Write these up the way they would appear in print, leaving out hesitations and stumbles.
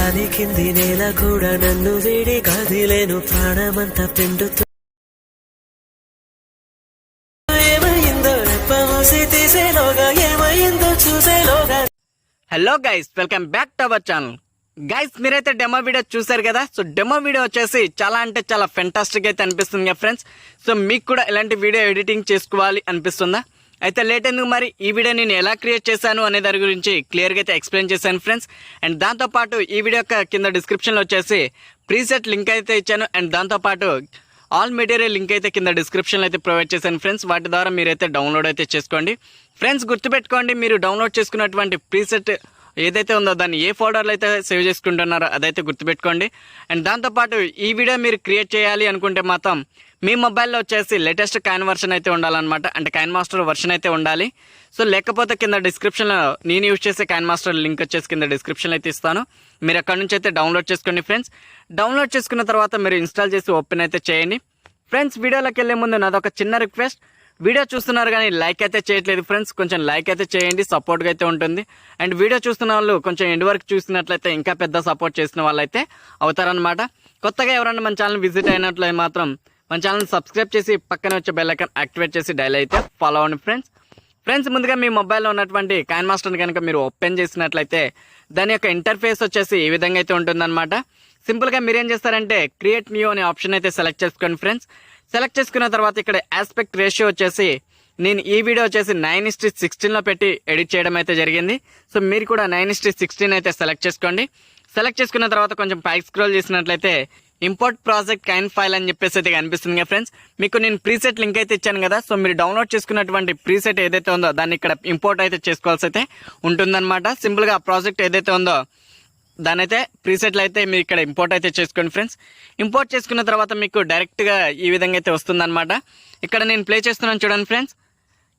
గాలి కింది నేల కూడా నన్ను వేడి కదిలేను ప్రాణమంతా పిండుతూ ఏమైందో రెప్పమూసి తీసేలోగా ఏమైందో చూసేలోగా. Hello guys, welcome back to our channel. Guys, మీరైతే డెమో వీడియో చూసారు కదా. సో డెమో వీడియో వచ్చేసి చాలా అంటే చాలా ఫెంటాస్టిక్ అయితే అనిపిస్తుంది కదా ఫ్రెండ్స్. సో మీకు కూడా ఇలాంటి వీడియో ఎడిటింగ్ చేసుకోవాలి అనిపిస్తుందా? అయితే లేట్ ఎందుకు, మరి ఈ వీడియో నేను ఎలా క్రియేట్ చేశాను అనే దాని గురించి క్లియర్గా అయితే ఎక్స్ప్లెయిన్ చేశాను ఫ్రెండ్స్. అండ్ దాంతోపాటు ఈ వీడియో యొక్క కింద డిస్క్రిప్షన్లో వచ్చేసి ప్రీసెట్ లింక్ అయితే ఇచ్చాను. అండ్ దాంతోపాటు ఆల్ మెటీరియల్ లింక్ అయితే కింద డిస్క్రిప్షన్లో అయితే ప్రొవైడ్ చేశాను ఫ్రెండ్స్. వాటి ద్వారా మీరైతే డౌన్లోడ్ అయితే చేసుకోండి ఫ్రెండ్స్. గుర్తుపెట్టుకోండి, మీరు డౌన్లోడ్ చేసుకున్నటువంటి ప్రీసెట్ ఏదైతే ఉందో దాన్ని ఏ ఫోల్డర్లో అయితే సేవ్ చేసుకుంటున్నారో అదైతే గుర్తుపెట్టుకోండి. అండ్ దాంతోపాటు ఈ వీడియో మీరు క్రియేట్ చేయాలి అనుకుంటే మాత్రం మీ మొబైల్లో వచ్చేసి లేటెస్ట్ కైన్ వర్షన్ అయితే ఉండాలన్నమాట. అంటే కైన్ మాస్టర్ వర్షన్ అయితే ఉండాలి. సో లేకపోతే కింద డిస్క్రిప్షన్లో నేను యూజ్ చేసే కైన్ మాస్టర్ లింక్ వచ్చేసి కింద డిస్క్రిప్షన్లో అయితే ఇస్తాను. మీరు అక్కడ నుంచి అయితే డౌన్లోడ్ చేసుకోండి ఫ్రెండ్స్. డౌన్లోడ్ చేసుకున్న తర్వాత మీరు ఇన్స్టాల్ చేసి ఓపెన్ అయితే చేయండి ఫ్రెండ్స్. వీడియోలోకి వెళ్ళే ముందు నాదొక చిన్న రిక్వెస్ట్, వీడియో చూస్తున్నారు కానీ లైక్ అయితే చేయట్లేదు ఫ్రెండ్స్. కొంచెం లైక్ అయితే చేయండి, సపోర్ట్గా అయితే ఉంటుంది. అండ్ వీడియో చూస్తున్న వాళ్ళు కొంచెం ఎండ్ వరకు చూసినట్లయితే ఇంకా పెద్ద సపోర్ట్ చేసిన వాళ్ళు అయితే అవుతారనమాట. కొత్తగా ఎవరైనా మన ఛానల్ విజిట్ అయినట్లయితే మాత్రం మన ఛానల్ సబ్స్క్రైబ్ చేసి పక్కన వచ్చే బెల్ ఐకాన్ యాక్టివేట్ చేసి డైలీ అయితే ఫాలో అవ్వండి ఫ్రెండ్స్. ముందుగా మీ మొబైల్లో ఉన్నటువంటి కైన్ మాస్టర్ని కనుక మీరు ఓపెన్ చేసినట్లయితే దాని యొక్క ఇంటర్ఫేస్ వచ్చేసి ఈ విధంగా అయితే ఉంటుందన్నమాట. సింపుల్గా మీరేం చేస్తారంటే క్రియేట్ న్యూ అనే ఆప్షన్ అయితే సెలెక్ట్ చేసుకోండి ఫ్రెండ్స్. సెలెక్ట్ చేసుకున్న తర్వాత ఇక్కడ ఆస్పెక్ట్ రేషియో వచ్చేసి నేను ఈ వీడియో వచ్చేసి 9:16 పెట్టి ఎడిట్ చేయడం అయితే జరిగింది. సో మీరు కూడా 9:16 అయితే సెలెక్ట్ చేసుకోండి. సెలెక్ట్ చేసుకున్న తర్వాత కొంచెం పైకి స్క్రోల్ చేసినట్లయితే ఇంపోర్ట్ ప్రాజెక్ట్ కైన్ ఫైల్ అని చెప్పేసి అయితే కనిపిస్తుంది కదా ఫ్రెండ్స్. మీకు నేను ప్రీసెట్ లింక్ అయితే ఇచ్చాను కదా. సో మీరు డౌన్లోడ్ చేసుకున్నటువంటి ప్రీసెట్ ఏదైతే ఉందో దాన్ని ఇక్కడ ఇంపోర్ట్ అయితే చేసుకోవాల్సి అయితే ఉంటుందన్నమాట. సింపుల్గా ఆ ప్రాజెక్ట్ ఏదైతే ఉందో దాని అయితే ప్రీసెట్లు అయితే మీరు ఇక్కడ ఇంపోర్ట్ అయితే చేసుకోండి ఫ్రెండ్స్. ఇంపోర్ట్ చేసుకున్న తర్వాత మీకు డైరెక్ట్గా ఈ విధంగా అయితే వస్తుందన్నమాట. ఇక్కడ నేను ప్లే చేస్తున్నాను చూడండి ఫ్రెండ్స్.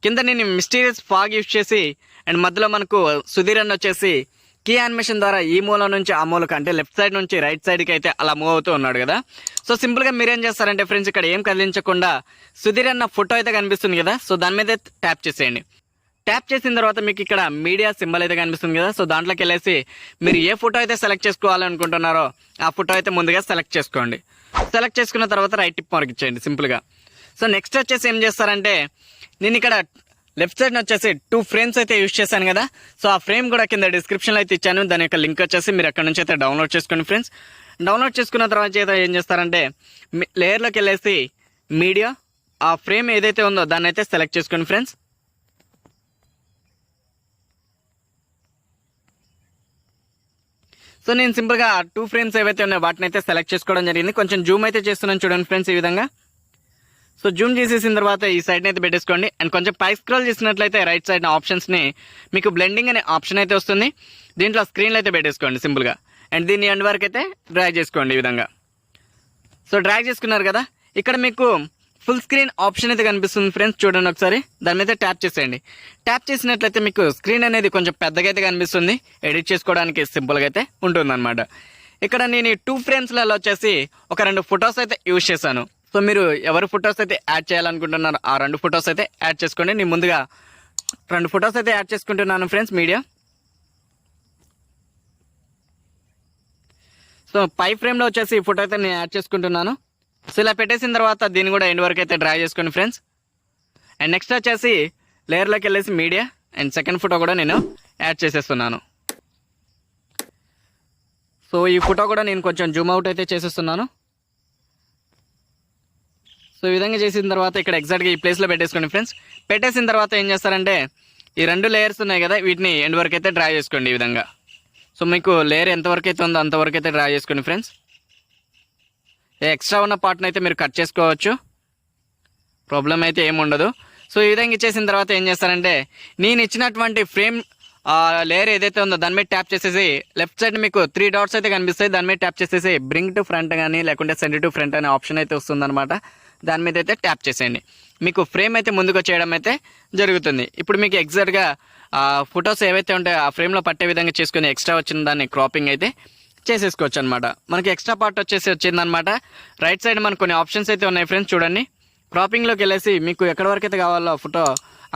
కింద నేను మిస్టీరియస్ ఫాగ్ యూజ్ చేసి అండ్ మధ్యలో మనకు సుధీర్ అన్న వచ్చేసి కీ యానిమేషన్ ద్వారా ఈ మూల నుంచి ఆ మూలకు అంటే లెఫ్ట్ సైడ్ నుంచి రైట్ సైడ్కి అయితే అలా మూవ్ అవుతూ ఉన్నాడు కదా. సో సింపుల్గా మీరేం చేస్తారంటే ఫ్రెండ్స్, ఇక్కడ ఏం కదిలించకుండా సుధీర్ అన్న ఫోటో అయితే కనిపిస్తుంది కదా. సో దాని మీద ట్యాప్ చేసేయండి. ట్యాప్ చేసిన తర్వాత మీకు ఇక్కడ మీడియా సింబల్ అయితే కనిపిస్తుంది కదా. సో దాంట్లోకి వెళ్ళేసి మీరు ఏ ఫోటో అయితే సెలెక్ట్ చేసుకోవాలనుకుంటున్నారో ఆ ఫోటో అయితే ముందుగా సెలెక్ట్ చేసుకోండి. సెలెక్ట్ చేసుకున్న తర్వాత రైట్ టిప్ మార్క్ ఇచ్చేయండి సింపుల్గా. సో నెక్స్ట్ వచ్చేసి ఏం చేస్తారంటే నేను ఇక్కడ లెఫ్ట్ సైడ్ వచ్చేసి 2 ఫ్రేమ్స్ అయితే యూజ్ చేశాను కదా. సో ఆ ఫ్రేమ్ కూడా కింద డిస్క్రిప్షన్లో అయితే ఇచ్చాను. దాని యొక్క లింక్ వచ్చేసి మీరు అక్కడ నుంచి అయితే డౌన్లోడ్ చేసుకోండి ఫ్రెండ్స్. డౌన్లోడ్ చేసుకున్న తర్వాత ఏం చేస్తారంటే లేయర్లోకి వెళ్ళేసి మీడియా ఆ ఫ్రేమ్ ఏదైతే ఉందో దాన్ని అయితే సెలెక్ట్ చేసుకోండి ఫ్రెండ్స్. సో నేను సింపుల్గా 2 ఫ్రేమ్స్ ఏవైతే ఉన్నాయో వాటిని అయితే సెలెక్ట్ చేసుకోవడం జరిగింది. కొంచెం జూమ్ అయితే చేస్తున్నాను చూడండి ఫ్రెండ్స్ ఈ విధంగా. సో జూమ్ చేసేసిన తర్వాత ఈ సైడ్ని అయితే పెట్టేసుకోండి. అండ్ కొంచెం పై స్క్రోల్ చేసినట్లయితే రైట్ సైడ్ ఆప్షన్స్ని మీకు బ్లెండింగ్ అనే ఆప్షన్ అయితే వస్తుంది. దీంట్లో స్క్రీన్లో అయితే పెట్టేసుకోండి సింపుల్గా. అండ్ దీన్ని ఎండ్ వరకు అయితే డ్రాగ్ చేసుకోండి ఈ విధంగా. సో డ్రాగ్ చేసుకున్నారు కదా. ఇక్కడ మీకు ఫుల్ స్క్రీన్ ఆప్షన్ అయితే కనిపిస్తుంది ఫ్రెండ్స్, చూడండి ఒకసారి. దాని మీద ట్యాప్ చేసేయండి. ట్యాప్ చేసినట్లయితే మీకు స్క్రీన్ అనేది కొంచెం పెద్దగా అయితే కనిపిస్తుంది. ఎడిట్ చేసుకోవడానికి సింపుల్గా అయితే ఉంటుందన్నమాట. ఇక్కడ నేను 2 ఫ్రేమ్స్లలో వచ్చేసి ఒక 2 ఫొటోస్ అయితే యూజ్ చేశాను. సో మీరు ఎవరి ఫొటోస్ అయితే యాడ్ చేయాలనుకుంటున్నారో ఆ 2 ఫొటోస్ అయితే యాడ్ చేసుకోండి. నేను ముందుగా 2 ఫొటోస్ అయితే యాడ్ చేసుకుంటున్నాను ఫ్రెండ్స్ మీడియా. సో పై ఫ్రేమ్లో వచ్చేసి ఈ ఫోటో అయితే నేను యాడ్ చేసుకుంటున్నాను. సో ఇలా పెట్టేసిన తర్వాత దీన్ని కూడా ఎండ్ వరకు అయితే డ్రా చేసుకోండి ఫ్రెండ్స్. అండ్ నెక్స్ట్ వచ్చేసి లేయర్లోకి వెళ్ళేసి మీడియా అండ్ సెకండ్ ఫోటో కూడా నేను యాడ్ చేసేస్తున్నాను. సో ఈ ఫోటో కూడా నేను కొంచెం జూమ్ అవుట్ అయితే చేసేస్తున్నాను. సో ఈ విధంగా చేసిన తర్వాత ఇక్కడ ఎగ్జాక్ట్గా ఈ ప్లేస్లో పెట్టేసుకోండి ఫ్రెండ్స్. పెట్టేసిన తర్వాత ఏం చేస్తారంటే ఈ 2 లేయర్స్ ఉన్నాయి కదా వీటిని ఎండ్ వరకు అయితే డ్రా చేసుకోండి ఈ విధంగా. సో మీకు లేయర్ ఎంతవరకు అయితే ఉందో అంతవరకు అయితే డ్రా చేసుకోండి ఫ్రెండ్స్. ఎక్స్ట్రా ఉన్న పార్ట్ని అయితే మీరు కట్ చేసుకోవచ్చు, ప్రాబ్లం అయితే ఏముండదు. సో ఈ విధంగా ఇచ్చేసిన తర్వాత ఏం చేస్తారంటే నేను ఇచ్చినటువంటి ఫ్రేమ్ లేయర్ ఏదైతే ఉందో దాని మీద ట్యాప్ చేసేసి లెఫ్ట్ సైడ్ మీకు 3 డాట్స్ అయితే కనిపిస్తాయి. దాని మీద ట్యాప్ చేసేసి బ్రింగ్ టు ఫ్రంట్ కానీ లేకుంటే సెండ్ టు ఫ్రంట్ అనే ఆప్షన్ అయితే వస్తుందన్నమాట. దాని మీద అయితే ట్యాప్ చేసేయండి. మీకు ఫ్రేమ్ అయితే ముందుకు వచ్చేయడం అయితే జరుగుతుంది. ఇప్పుడు మీకు ఎగ్జాక్ట్గా ఫొటోస్ ఏవైతే ఉంటాయో ఆ ఫ్రేమ్లో పట్టే విధంగా చేసుకుని ఎక్స్ట్రా వచ్చిన దాన్ని క్రాపింగ్ అయితే చేసేసుకోవచ్చు అనమాట. మనకి ఎక్స్ట్రా పార్ట్ వచ్చిందనమాట. రైట్ సైడ్ మనకు కొన్ని ఆప్షన్స్ అయితే ఉన్నాయి ఫ్రెండ్స్, చూడండి. క్రాపింగ్లోకి వెళ్ళేసి మీకు ఎక్కడి వరకు అయితే కావాలో ఫోటో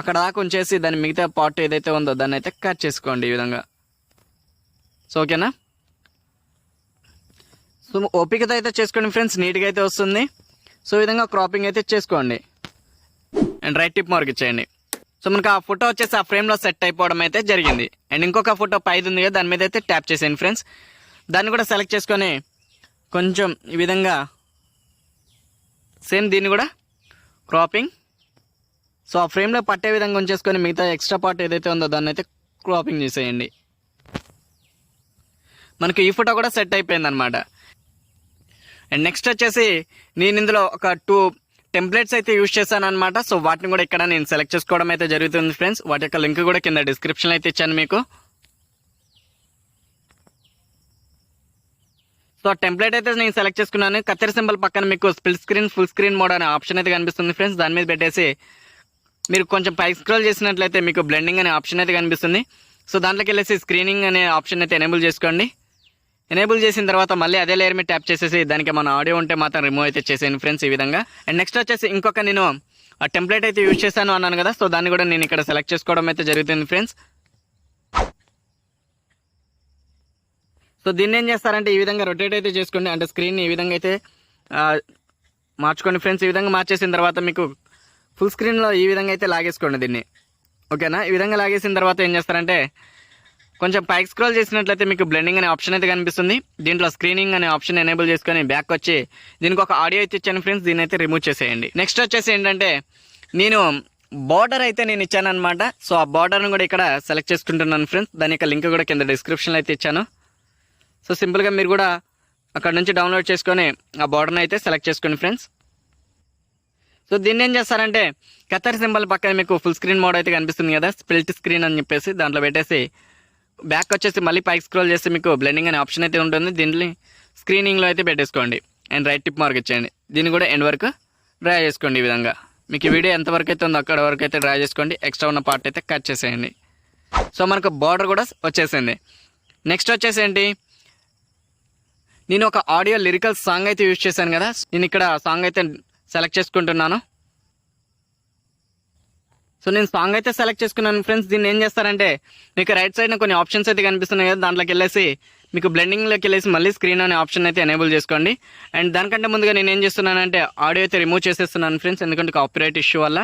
అక్కడ దాకా ఉంచేసి దాని మిగతా పార్ట్ ఏదైతే ఉందో దాన్ని అయితే కట్ చేసుకోండి ఈ విధంగా. సో ఓకేనా. సో ఓపికతో అయితే చేసుకోండి ఫ్రెండ్స్, నీట్గా అయితే వస్తుంది. సో ఈ విధంగా క్రాపింగ్ అయితే చేసుకోండి అండ్ రైట్ టిప్ మార్క్ ఇచ్చేయండి. సో మనకు ఆ ఫోటో వచ్చేసి ఆ ఫ్రేమ్లో సెట్ అయిపోవడం అయితే జరిగింది. అండ్ ఇంకొక ఫోటో పైది ఉంది కదా, దాని మీద అయితే ట్యాప్ చేసేయండి ఫ్రెండ్స్. దాన్ని కూడా సెలెక్ట్ చేసుకొని కొంచెం ఈ విధంగా సేమ్ దీన్ని కూడా క్రాపింగ్, సో ఆ ఫ్రేమ్లో పట్టే విధంగా ఉంచేసుకొని మిగతా ఎక్స్ట్రా పార్ట్ ఏదైతే ఉందో దాన్ని అయితే క్రాపింగ్ చేసేయండి. మనకి ఈ ఫోటో కూడా సెట్ అయిపోయింది అనమాట. అండ్ నెక్స్ట్ వచ్చేసి నేను ఇందులో ఒక 2 టెంప్లెట్స్ అయితే యూజ్ చేశాను అనమాట. సో వాటిని కూడా ఇక్కడ నేను సెలెక్ట్ చేసుకోవడం అయితే జరుగుతుంది ఫ్రెండ్స్. వాటి యొక్క లింక్ కూడా కింద డిస్క్రిప్షన్లో అయితే ఇచ్చాను మీకు. సో ఆ టెంప్లెట్ అయితే నేను సెలెక్ట్ చేసుకున్నాను. కత్తెర సింబల్ పక్కన మీకు split screen, full screen mode అనే ఆప్షన్ అయితే కనిపిస్తుంది ఫ్రెండ్స్. దాని మీద పెట్టేసి మీరు కొంచెం పైకి స్క్రోల్ చేసినట్లయితే మీకు బ్లెండింగ్ అనే ఆప్షన్ అయితే కనిపిస్తుంది. సో దాంట్లోకి వెళ్ళేసి స్క్రీనింగ్ అనే ఆప్షన్ అయితే ఎనేబుల్ చేసుకోండి. ఎనేబుల్ చేసిన తర్వాత మళ్ళీ అదే లేయర్ మీద ట్యాప్ చేసేసి దానికి మన ఆడియో ఉంటే మాత్రం రిమూవ్ అయితే చేసేయండి ఫ్రెండ్స్ ఈ విధంగా. అండ్ నెక్స్ట్ వచ్చేసి ఇంకొక నేను ఆ టెంప్లెట్ అయితే యూజ్ చేశాను అన్నాను కదా, సో దాన్ని కూడా నేను ఇక్కడ సెలెక్ట్ చేసుకోవడం అయితే జరుగుతుంది ఫ్రెండ్స్. సో దీన్ని ఏం చేస్తారంటే ఈ విధంగా రొటేట్ అయితే చేసుకోండి, అంటే స్క్రీన్ ఈ విధంగా అయితే మార్చుకోండి ఫ్రెండ్స్. ఈ విధంగా మార్చేసిన తర్వాత మీకు ఫుల్ స్క్రీన్లో ఈ విధంగా అయితే లాగేసుకోండి దీన్ని, ఓకేనా. ఈ విధంగా లాగేసిన తర్వాత ఏం చేస్తారంటే కొంచెం పైకి స్క్రోల్ చేసినట్లయితే మీకు బ్లెండింగ్ అనే ఆప్షన్ అయితే కనిపిస్తుంది. దీంట్లో స్క్రీనింగ్ అనే ఆప్షన్ ఎనేబుల్ చేసుకొని బ్యాక్ వచ్చి దీనికి ఒక ఆడియో అయితే ఇచ్చాను ఫ్రెండ్స్, దీన్ని అయితే రిమూవ్ చేసేయండి. నెక్స్ట్ వచ్చేసి ఏంటంటే నేను బార్డర్ అయితే నేను ఇచ్చాను అనమాట. సో ఆ బార్డర్ని కూడా ఇక్కడ సెలెక్ట్ చేసుకుంటున్నాను ఫ్రెండ్స్. దాని యొక్క లింక్ కూడా కింద డిస్క్రిప్షన్లో అయితే ఇచ్చాను. సో సింపుల్గా మీరు కూడా అక్కడ నుంచి డౌన్లోడ్ చేసుకొని ఆ బార్డర్ని అయితే సెలెక్ట్ చేసుకోండి ఫ్రెండ్స్. సో దీన్ని ఏం చేస్తారంటే కత్తెర సింబల్ పక్కన మీకు ఫుల్ స్క్రీన్ మోడ్ అయితే కనిపిస్తుంది కదా, స్ప్లిట్ స్క్రీన్ అని చెప్పేసి దాంట్లో పెట్టేసి బ్యాక్ వచ్చేసి మళ్ళీ పైకి స్క్రోల్ చేస్తే మీకు బ్లెండింగ్ అనే ఆప్షన్ అయితే ఉంటుంది. దీన్ని స్క్రీనింగ్లో అయితే పెట్టేసుకోండి అండ్ రైట్ టిప్ మార్క్ ఇచ్చేయండి. దీన్ని కూడా ఎండ్ వరకు డ్రా చేసుకోండి. ఈ విధంగా మీకు ఈ వీడియో ఎంతవరకు అయితే ఉందో అక్కడ వరకు అయితే డ్రా చేసుకోండి. ఎక్స్ట్రా ఉన్న పార్ట్ అయితే కట్ చేసేయండి. సో మనకు బార్డర్ కూడా వచ్చేసింది. నెక్స్ట్ వచ్చేసి ఏంటి, నేను ఒక ఆడియో లిరికల్ సాంగ్ అయితే యూజ్ చేశాను కదా, నేను ఇక్కడ సాంగ్ అయితే సెలెక్ట్ చేసుకుంటున్నాను. సో నేను సాంగ్ అయితే సెలెక్ట్ చేసుకున్నాను ఫ్రెండ్స్. దీన్ని ఏం చేస్తారంటే మీకు రైట్ సైడ్న కొన్ని ఆప్షన్స్ అయితే కనిపిస్తున్నాయి కదా, దాంట్లోకి వెళ్ళేసి మీకు బ్లెండింగ్లోకి వెళ్ళేసి మళ్ళీ స్క్రీన్ అనే ఆప్షన్ అయితే ఎనేబుల్ చేసుకోండి. అండ్ దానికంటే ముందుగా నేను ఏం చేస్తున్నానంటే ఆడియో అయితే రిమూవ్ చేసేస్తున్నాను ఫ్రెండ్స్, ఎందుకంటే కాపీరైట్ ఇష్యూ వల్ల.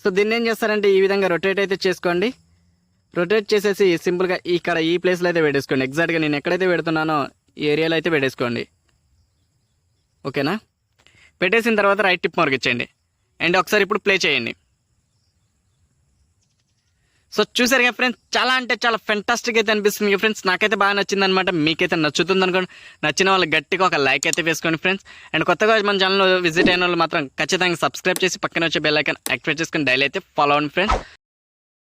సో దీన్ని ఏం చేస్తారంటే ఈ విధంగా రొటేట్ అయితే చేసుకోండి. రొటేట్ చేసేసి సింపుల్గా ఇక్కడ ఈ ప్లేస్లో అయితే పెట్టేసుకోండి. ఎగ్జాక్ట్గా నేను ఎక్కడైతే పెడుతున్నానో ఈ ఏరియాలో అయితే పెట్టేసుకోండి, ఓకేనా. పెట్టేసిన తర్వాత రైట్ టిప్ మార్క్ ఇచ్చేయండి అండ్ ఒకసారి ఇప్పుడు ప్లే చేయండి. సో చూసారు కదా ఫ్రెండ్స్, చాలా అంటే చాలా ఫెంటాస్టిక్ అయితే అనిపిస్తుంది ఫ్రెండ్స్. నాకైతే బాగా నచ్చింది అనమాట. మీకైతే నచ్చుతుంది అనుకోండి. నచ్చిన వాళ్ళకి గట్టిగా ఒక లైక్ అయితే వేసుకోండి ఫ్రెండ్స్. అండ్ కొత్తగా మన ఛానల్ విజిట్ అయిన వాళ్ళు మాత్రం ఖచ్చితంగా సబ్స్క్రైబ్ చేసి పక్కన వచ్చే బెల్ ఐకాన్ యాక్టివేట్ చేసుకుని డైలీ అయితే ఫాలో అవ్వండి ఫ్రెండ్స్.